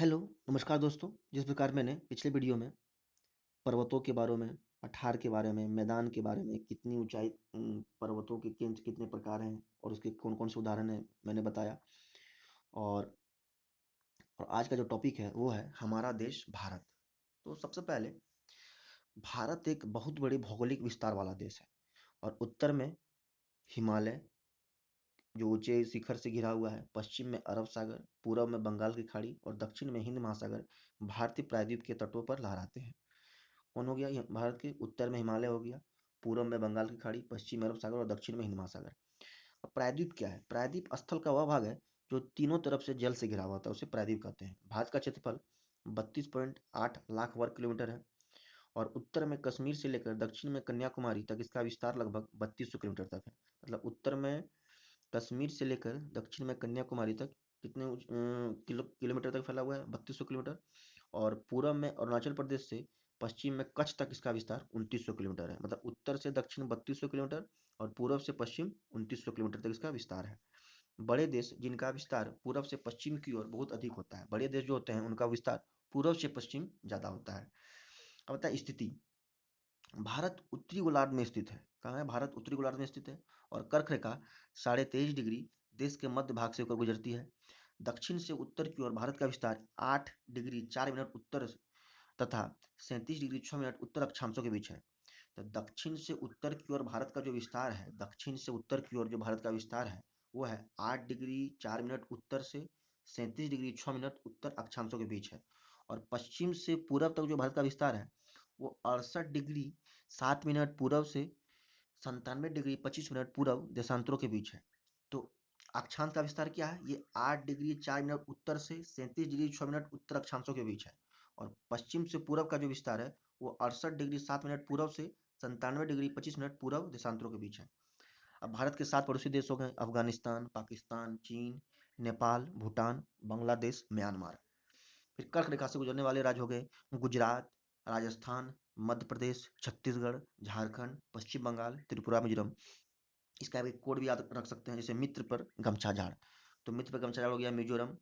Hello, नमस्कार दोस्तों। जिस प्रकार मैंने पिछले वीडियो में पर्वतों के बारे में, पठार के बारे में, मैदान के बारे में, कितनी ऊंचाई पर्वतों के कितने प्रकार हैं और उसके कौन-कौन से उदाहरण हैं, मैंने बताया। और आज का जो टॉपिक है वो है हमारा देश भारत। तो सबसे पहले भारत एक बहुत बड़े भौगोलिक विस्तार वाला देश है और उत्तर में हिमालय जो ऊंचे शिखर से घिरा हुआ है, पश्चिम में अरब सागर, पूर्व में बंगाल की खाड़ी और दक्षिण में हिंद महासागर भारतीय प्रायद्वीप के तटों पर लहराते हैं। कौन हो गया? ये भारत के उत्तर में हिमालय हो गया, पूर्व में बंगाल की खाड़ी, पश्चिम में अरब सागर और दक्षिण में हिंद महासागर। अब प्रायद्वीप क्या है? प्रायद्वीप स्थल का वह भाग है जो तीनों तरफ से जल से घिरा हुआ होता है, उसे प्रायद्वीप कहते हैं। भारत का क्षेत्रफल 32.8 लाख वर्ग किलोमीटर है और उत्तर में कश्मीर से लेकर दक्षिण में कन्याकुमारी तक इसका विस्तार लगभग 3200 किलोमीटर तक है। मतलब उत्तर में कश्मीर से लेकर दक्षिण में कन्याकुमारी तक कितने किलोमीटर तक फैला हुआ है? 3200 किलोमीटर। और पूरब में अरुणाचल प्रदेश से पश्चिम में कच्छ तक इसका विस्तार 2900 किलोमीटर है। मतलब उत्तर से दक्षिण 3200 किलोमीटर और पूरब से पश्चिम 2900 किलोमीटर तक इसका विस्तार है। बड़े देश जिनका विस्तार पूरब से पश्चिम की ओर बहुत अधिक होता है, बड़े देश जो होते हैं उनका विस्तार पूरब से पश्चिम ज्यादा होता है। अब बताए स्थिति। भारत उत्तरी गोलार्ध में स्थित है। कहाँ है भारत? उत्तरी गोलार्ध में स्थित है। और कर्क रेखा 23.5 डिग्री देश के मध्य भाग से होकर गुजरती है। दक्षिण से उत्तर की ओर भारत का विस्तार 8 डिग्री 4 मिनट उत्तर तथा 37 डिग्री 6 मिनट उत्तर अक्षांशों के बीच है। तो दक्षिण से उत्तर की ओर भारत का जो विस्तार है, दक्षिण से उत्तर की ओर जो भारत का विस्तार है वो है 8 डिग्री 4 मिनट उत्तर से 37 डिग्री 6 मिनट उत्तर अक्षांशों के बीच है। और पश्चिम से पूरब तक जो भारत का विस्तार है वो 68 डिग्री 7 मिनट पूरब से 97 डिग्री 25 मिनट पूरब देशांतरों के बीच है। तो अक्षांश का विस्तार क्या है? ये 8 डिग्री 4 मिनट उत्तर से 37 डिग्री 6 मिनट उत्तर अक्षांशों के बीच है। और पश्चिम से पूरब का जो विस्तार है वो 68 डिग्री 7 मिनट पूरब से 97 डिग्री 25 मिनट पूरब देशांतरों के बीच है। अब भारत के 7 पड़ोसी देश हो गए अफगानिस्तान, पाकिस्तान, चीन, नेपाल, भूटान, बांग्लादेश, म्यांमार। फिर कर्क रेखा से गुजरने वाले राज्य हो गए गुजरात, राजस्थान, मध्य प्रदेश, छत्तीसगढ़, झारखंड, पश्चिम बंगाल, त्रिपुरा, मिजोरम। इसका एक कोड भी याद रख सकते हैं, जैसे मित्र पर गमछा झाड़। तो मित्र पर गमछा झाड़ हो गया मिजोरम,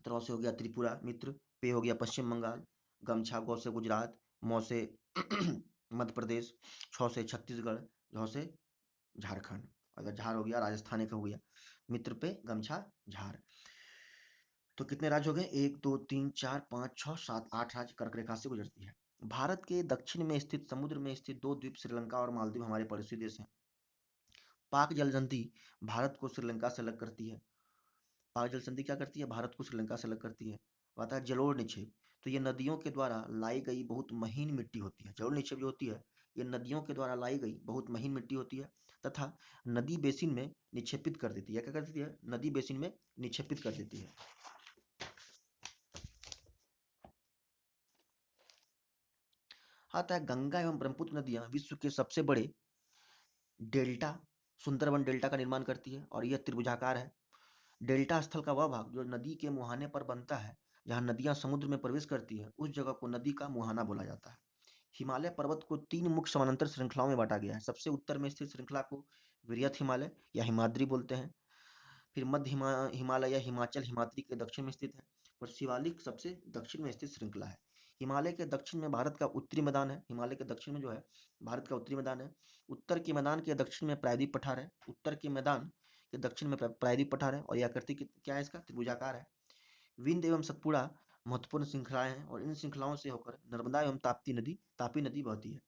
त्र से हो गया त्रिपुरा मित्र, पे हो गया पश्चिम बंगाल, गमछा गौ से गुजरात, मौ से मध्य प्रदेश, छ से छत्तीसगढ़, झ से झारखंड। अगर झार हो गया राजस्थान का हो गया। मित्र पे गमछा झार। तो कितने राज्य हो गए? 1 2 3 4 5 6 7 8 राज्य कर्क रेखा से गुजरती है। भारत के दक्षिण में स्थित समुद्र में स्थित दो द्वीप श्रीलंका और मालदीव हमारे पड़ोसी देश हैं। पाक जल संधि भारत को श्रीलंका से अलग करती है। पाक जल संधि क्या करती है? भारत को श्रीलंका से अलग करती है। आता है जलोढ़ निक्षेप। तो ये नदियों के द्वारा लाई गई बहुत महीन मिट्टी होती है। जलोढ़ निक्षेप जो होती है ये नदियों के द्वारा लाई गई बहुत महीन मिट्टी होती है तथा नदी बेसिन में निक्षेपित कर देती है। क्या कर देती है? नदी बेसिन में निक्षेपित कर देती है। आता है गंगा एवं ब्रह्मपुत्र नदियां विश्व के सबसे बड़े डेल्टा सुंदरबन डेल्टा का निर्माण करती है और यह त्रिभुजाकार है। डेल्टा स्थल का वह भाग जो नदी के मुहाने पर बनता है, जहां नदियां समुद्र में प्रवेश करती है, उस जगह को नदी का मुहाना बोला जाता है। हिमालय पर्वत को तीन मुख्य समानांतर श्रृंखलाओं में बांटा गया है। सबसे उत्तर में स्थित श्रृंखला को वृहत हिमालय या हिमाद्री बोलते हैं। फिर मध्य हिमालय या हिमाचल हिमाद्री के दक्षिण में स्थित है और शिवालिक सबसे दक्षिण में स्थित श्रृंखला है। हिमालय के दक्षिण में भारत का उत्तरी मैदान है। हिमालय के दक्षिण में जो है भारत का उत्तरी मैदान है। उत्तर के मैदान के दक्षिण में प्रायद्वीप पठार है। उत्तर के मैदान के दक्षिण में प्रायद्वीप पठार है और यह आकृति क्या है? इसका त्रिभुजाकार है। विंध्य एवं सतपुड़ा महत्वपूर्ण श्रृंखलाएं हैं और इन श्रृंखलाओं से होकर नर्मदा एवं तापी नदी बहती है।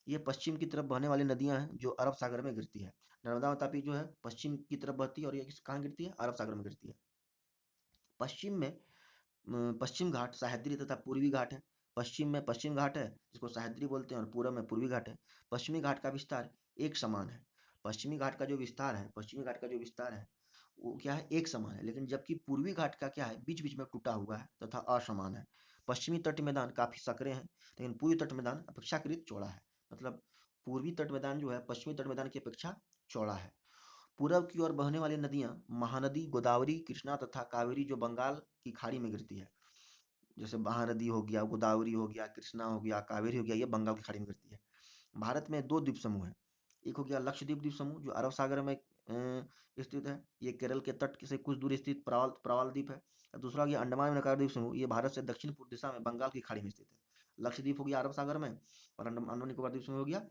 ये पश्चिम की तरफ बहने वाली नदियां हैं जो अरब सागर में गिरती है। नर्मदा और तापी जो है पश्चिम की तरफ बहती है और ये कहाँ गिरती है? अरब सागर में गिरती है। पश्चिम में पश्चिम घाट सह्याद्री तथा पूर्वी घाट है। पश्चिम में पश्चिम घाट है जिसको सह्याद्री बोलते हैं और पूर्व में पूर्वी घाट है। पश्चिमी घाट का विस्तार एक समान है। पश्चिमी घाट का जो विस्तार है वो क्या है? एक समान है। लेकिन जबकि पूर्वी घाट का क्या है? बीच बीच में टूटा हुआ है तथा असमान है। पश्चिमी तट मैदान काफी संकरे हैं लेकिन पूर्वी तट मैदान अपेक्षाकृत चौड़ा है। मतलब पूर्वी तट मैदान जो है पश्चिमी तट मैदान की अपेक्षा चौड़ा है। पूरब की ओर बहने वाली नदियां महानदी गोदावरी, कृष्णा तथा कावेरी जो बंगाल की खाड़ी में गिरती है। जैसे महानदी हो गया, गोदावरी हो गया, कृष्णा हो गया, कावेरी हो गया, ये बंगाल की खाड़ी में गिरती है। भारत में दो द्वीप समूह है। एक हो गया लक्षद्वीप द्वीप समूह जो अरब सागर में स्थित है। ये केरल के तट से कुछ दूर स्थित प्रवाल प्रवाल द्वीप है। और दूसरा हो गया अंडमान और निकोबार द्वीप समूह, ये भारत से दक्षिण पूर्व दिशा में बंगाल की खाड़ी में स्थित है। लक्षद्वीप हो गया अरब सागर में, और अंडमान निकोबार द्वीप समूह हो गया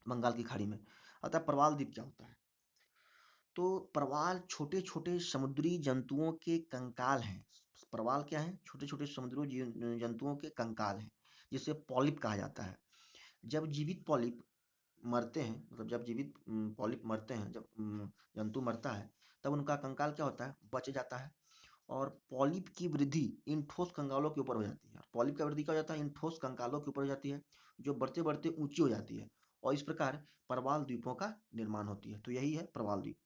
बंगाल की खाड़ी में। अतः प्रवाल द्वीप क्या होता है? तो प्रवाल छोटे छोटे समुद्री जंतुओं के कंकाल हैं। प्रवाल क्या है? छोटे छोटे समुद्री जंतुओं के कंकाल हैं, जिसे पॉलिप कहा जाता है। जब जीवित पॉलिप मरते हैं, मतलब जब जीवित पॉलिप मरते हैं, जब जंतु मरता है, तब उनका कंकाल क्या होता है? बच जाता है। और पॉलिप की वृद्धि इन ठोस कंकालों के ऊपर हो जाती है। पॉलिप का वृद्धि क्या हो जाता है? इन ठोस कंकालों के ऊपर हो जाती है, जो बढ़ते बढ़ते ऊंची हो जाती है, और इस प्रकार प्रवाल द्वीपों का निर्माण होती है। तो यही है प्रवाल द्वीप।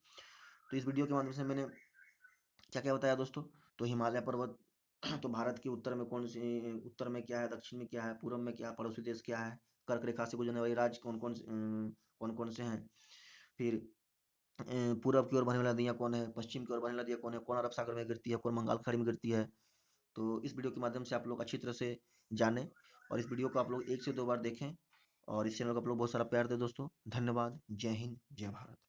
तो इस वीडियो के माध्यम से मैंने क्या क्या बताया दोस्तों? तो हिमालय पर्वत तो भारत के उत्तर में कौन से, उत्तर में क्या है, दक्षिण में क्या है, पूर्व में क्या है, पड़ोसी देश क्या है, कर्क रेखा से गुजरने वाले राज्य कौन कौन से हैं, फिर पूरब की ओर बहने वाली नदियाँ कौन है, पश्चिम की ओर बहने वाली नदियाँ कौन है, कौन अरब सागर में गिरती है, कौन बंगाल की खाड़ी में गिरती है। तो इस वीडियो के माध्यम से आप लोग अच्छी तरह से जानें, और इस वीडियो को आप लोग 1 से 2 बार देखें, और इस चैनल को आप लोग बहुत सारा प्यार दें दोस्तों। धन्यवाद। जय हिंद, जय भारत।